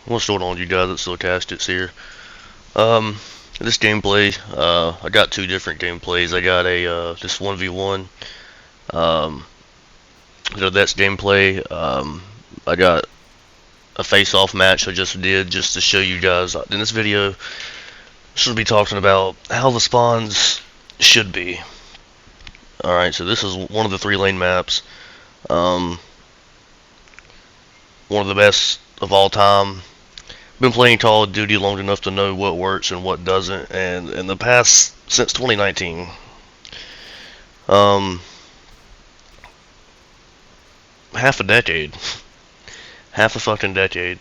What's going on, you guys? It's Silcastits here. Um, this gameplay, I got two different gameplays. I got a this 1v1. Um, that's gameplay. I got a face-off match I just did just to show you guys. In this video, should be talking about how the spawns should be. All right, so this is one of the 3-lane maps. Um, one of the best of all time. Been playing Call of Duty long enough to know what works and what doesn't, and in the past, since 2019, um, half a decade, half a fucking decade,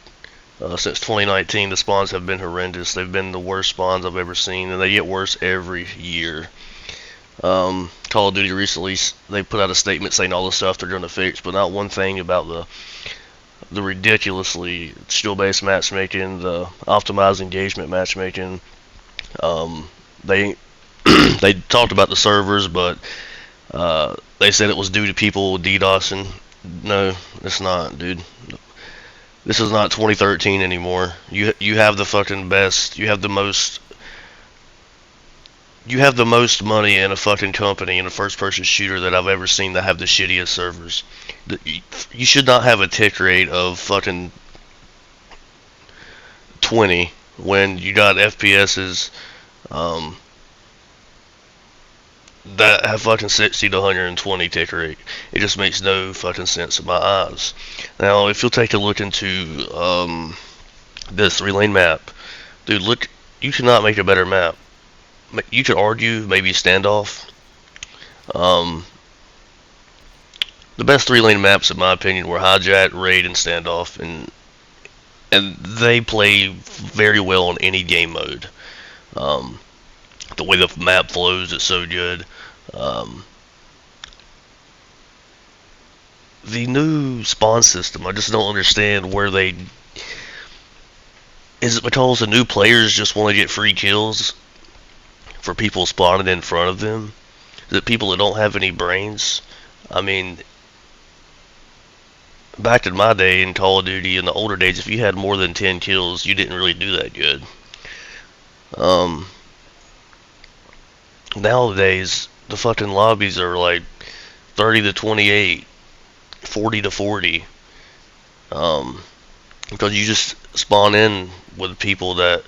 since 2019, the spawns have been horrendous. They've been the worst spawns I've ever seen, and they get worse every year. Call of Duty recently, they put out a statement saying all the stuff they're going to fix, but not one thing about the ridiculously skill-based matchmaking, the optimized engagement matchmaking. They they talked about the servers, but they said it was due to people DDoSing. No, it's not, dude. This is not 2013 anymore. You have the fucking best. You have the most money in a fucking company in a first-person shooter that I've ever seen that have the shittiest servers. You should not have a tick rate of fucking 20 when you got FPSs that have fucking 60 to 120 tick rate. It just makes no fucking sense in my eyes. Now, if you'll take a look into this 3-lane map, dude, look, you cannot make a better map. You could argue maybe standoff. The best 3-lane maps, in my opinion, were hijack, raid, and standoff, and they play very well on any game mode. The way the map flows is so good. The new spawn system, I just don't understand where they. Is it because the new players just want to get free kills for people spawning in front of them? Is it people that don't have any brains? I mean, back in my day in Call of Duty, in the older days, if you had more than 10 kills, you didn't really do that good. Nowadays, the fucking lobbies are like 30 to 28, 40 to 40. Because you just spawn in with people that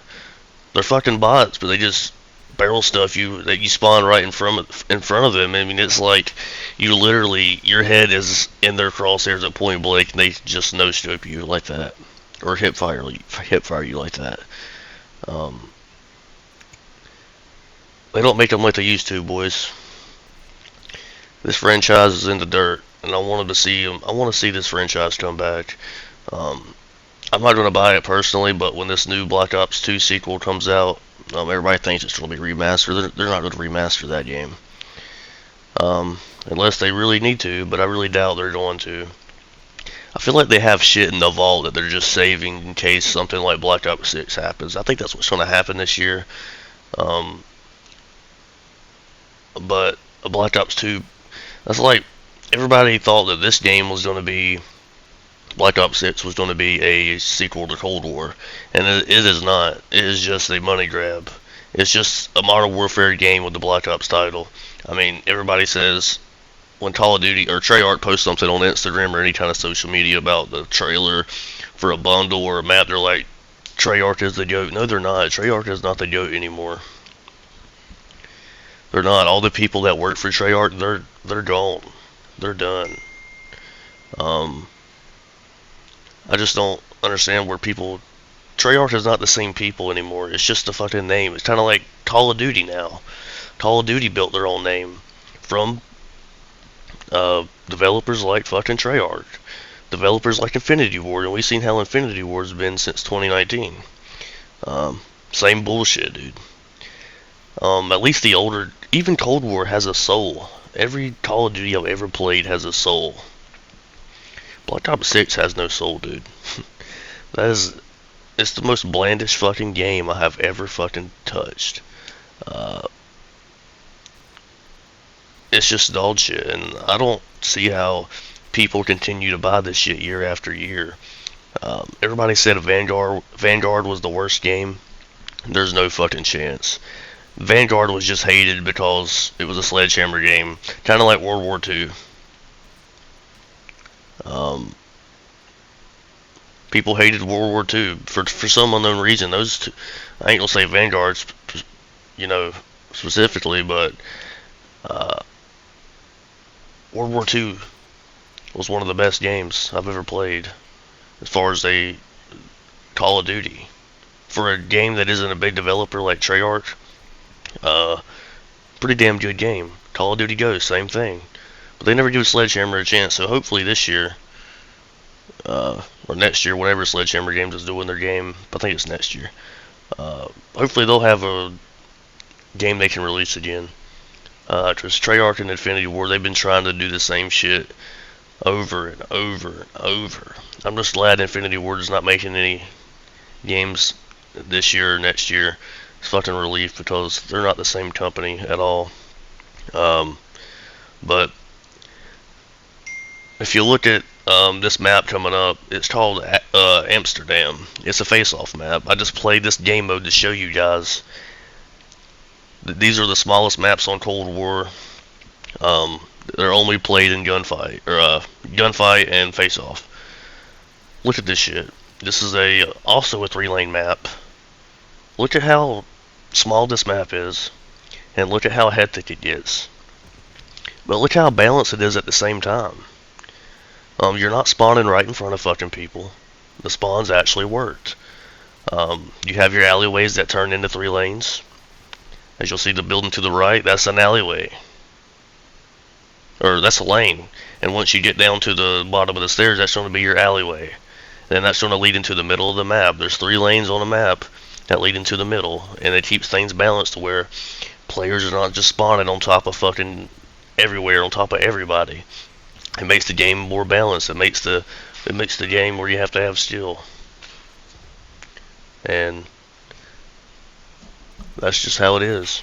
they're fucking bots, but they just barrel stuff you that you spawn right in front of them. I mean, it's like you literally your head is in their crosshairs at point blank, and they just no scope you like that, or hip fire you like that. They don't make them like they used to, boys. This franchise is in the dirt, and I wanted to see them. I want to see this franchise come back. I'm not going to buy it personally, but when this new Black Ops 2 sequel comes out, everybody thinks it's going to be remastered. They're not going to remaster that game. Unless they really need to, but I really doubt they're going to. I feel like they have shit in the vault that they're just saving in case something like Black Ops 6 happens. I think that's what's going to happen this year. But Black Ops 2, that's like, everybody thought that this game was going to be, Black Ops 6 was going to be a sequel to Cold War, and it is not. It is just a money grab. It's just a Modern Warfare game with the Black Ops title. I mean, everybody says when Call of Duty or Treyarch posts something on Instagram or any kind of social media about the trailer for a bundle or a map, they're like, Treyarch is the goat. No, they're not. Treyarch is not the goat anymore. They're not. All the people that work for Treyarch, they're gone. They're done. I just don't understand where people. Treyarch is not the same people anymore. It's just a fucking name. It's kind of like Call of Duty now. Call of Duty built their own name from developers like fucking Treyarch, developers like Infinity Ward, and we've seen how Infinity Ward's been since 2019. Same bullshit, dude. At least the older, even Cold War has a soul. Every Call of Duty I've ever played has a soul. Black Ops 6 has no soul, dude. It's the most blandish fucking game I have ever fucking touched. It's just dog shit, and I don't see how people continue to buy this shit year after year. Everybody said Vanguard was the worst game. There's no fucking chance. Vanguard was just hated because it was a sledgehammer game, kind of like World War II. Um, People hated World War II for some unknown reason. Those two, I ain't gonna say Vanguard, specifically, but uh, World War II was one of the best games I've ever played as far as a Call of Duty. For a game that isn't a big developer like Treyarch, pretty damn good game. Call of Duty Ghost, same thing. But they never give Sledgehammer a chance, so hopefully this year, or next year, whatever Sledgehammer Games is doing their game, I think it's next year, hopefully they'll have a game they can release again. Because Treyarch and Infinity Ward, they've been trying to do the same shit over and over and over. I'm just glad Infinity Ward is not making any games this year or next year. It's fucking relief because they're not the same company at all. But if you look at this map coming up, it's called Amsterdam. It's a face-off map. I just played this game mode to show you guys. These are the smallest maps on Cold War. They're only played in gunfight and face-off. Look at this shit. This is also a 3-lane map. Look at how small this map is, and look at how hectic it gets. But look how balanced it is at the same time. You're not spawning right in front of fucking people. The spawns actually worked. You have your alleyways that turn into 3 lanes. As you'll see, the building to the right, that's an alleyway. Or that's a lane. And once you get down to the bottom of the stairs, that's going to be your alleyway. Then that's going to lead into the middle of the map. There's 3 lanes on a map that lead into the middle, and it keeps things balanced to where players are not just spawning on top of fucking everywhere, on top of everybody. It makes the game more balanced. It makes the game where you have to have skill, and that's just how it is.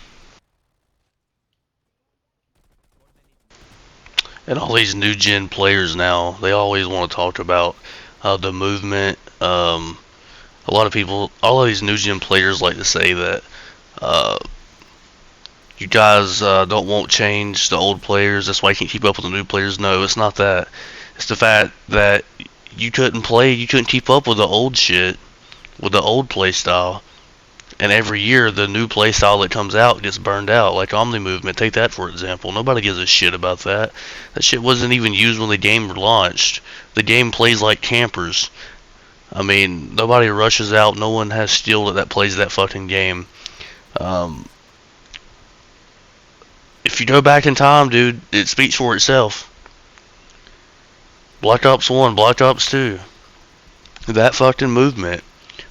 And all these new gen players now, they always want to talk about the movement. A lot of people, all of these new gen players like to say that you guys don't want change, the old players, that's why you can't keep up with the new players. No, it's not that. It's the fact that you couldn't keep up with the old shit, with the old play style. And every year, the new play style that comes out gets burned out, like Omni Movement. Take that for example. Nobody gives a shit about that. That shit wasn't even used when the game launched. The game plays like campers. I mean, nobody rushes out. No one has skill that plays that fucking game. If you go back in time, dude, it speaks for itself. Black Ops 1, Black Ops 2. That fucking movement.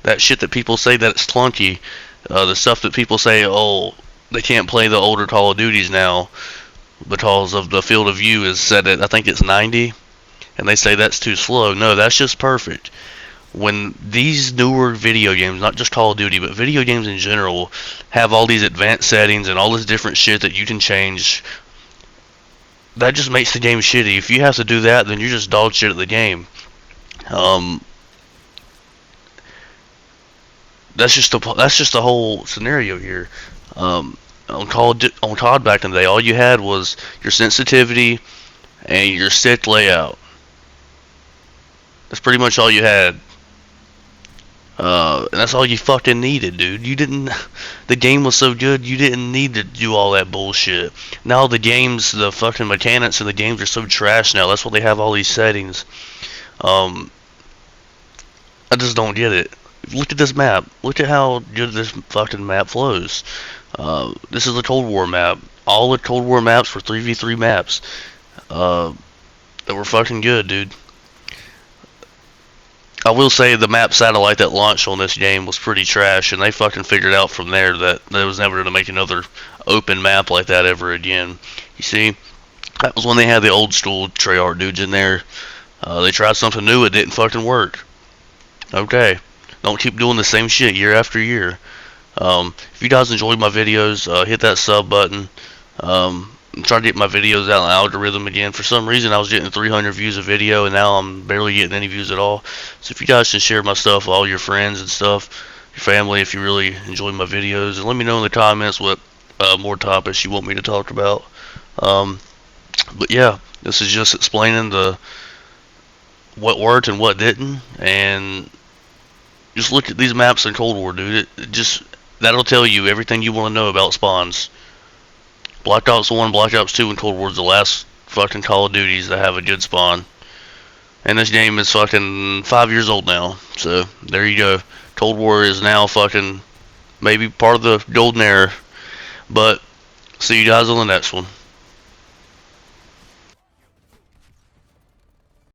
That shit that people say that it's clunky. The stuff that people say, oh, they can't play the older Call of Duties now because of the field of view is set at, I think it's 90. And they say that's too slow. No, that's just perfect. When these newer video games, not just Call of Duty, but video games in general, have all these advanced settings and all this different shit that you can change, that just makes the game shitty. If you have to do that, then you're just dog shit at the game. That's just the whole scenario here. On COD back in the day, all you had was your sensitivity and your stick layout. That's pretty much all you had. And that's all you fucking needed, dude. The game was so good, you didn't need to do all that bullshit. Now the fucking mechanics in the games are so trash now. That's why they have all these settings. I just don't get it. Look at this map. Look at how good this fucking map flows. This is the Cold War map. All the Cold War maps were 3v3 maps. That were fucking good, dude. I will say the map satellite that launched on this game was pretty trash, and they fucking figured out from there that they was never going to make another open map like that ever again. You see, that was when they had the old school Treyarch dudes in there. They tried something new, it didn't fucking work. Okay, don't keep doing the same shit year after year. If you guys enjoyed my videos, hit that sub button. trying to get my videos out in the algorithm again. For some reason, I was getting 300 views a video, and now I'm barely getting any views at all. So if you guys can share my stuff with all your friends and stuff, your family, if you really enjoy my videos, and let me know in the comments what more topics you want me to talk about. But yeah, this is just explaining the what worked and what didn't, and just look at these maps in Cold War, dude. It just that'll tell you everything you want to know about spawns. Black Ops 1, Black Ops 2, and Cold War is the last fucking Call of Duties that have a good spawn. And this game is fucking 5 years old now. So, there you go. Cold War is now fucking maybe part of the golden era. But, see you guys on the next one.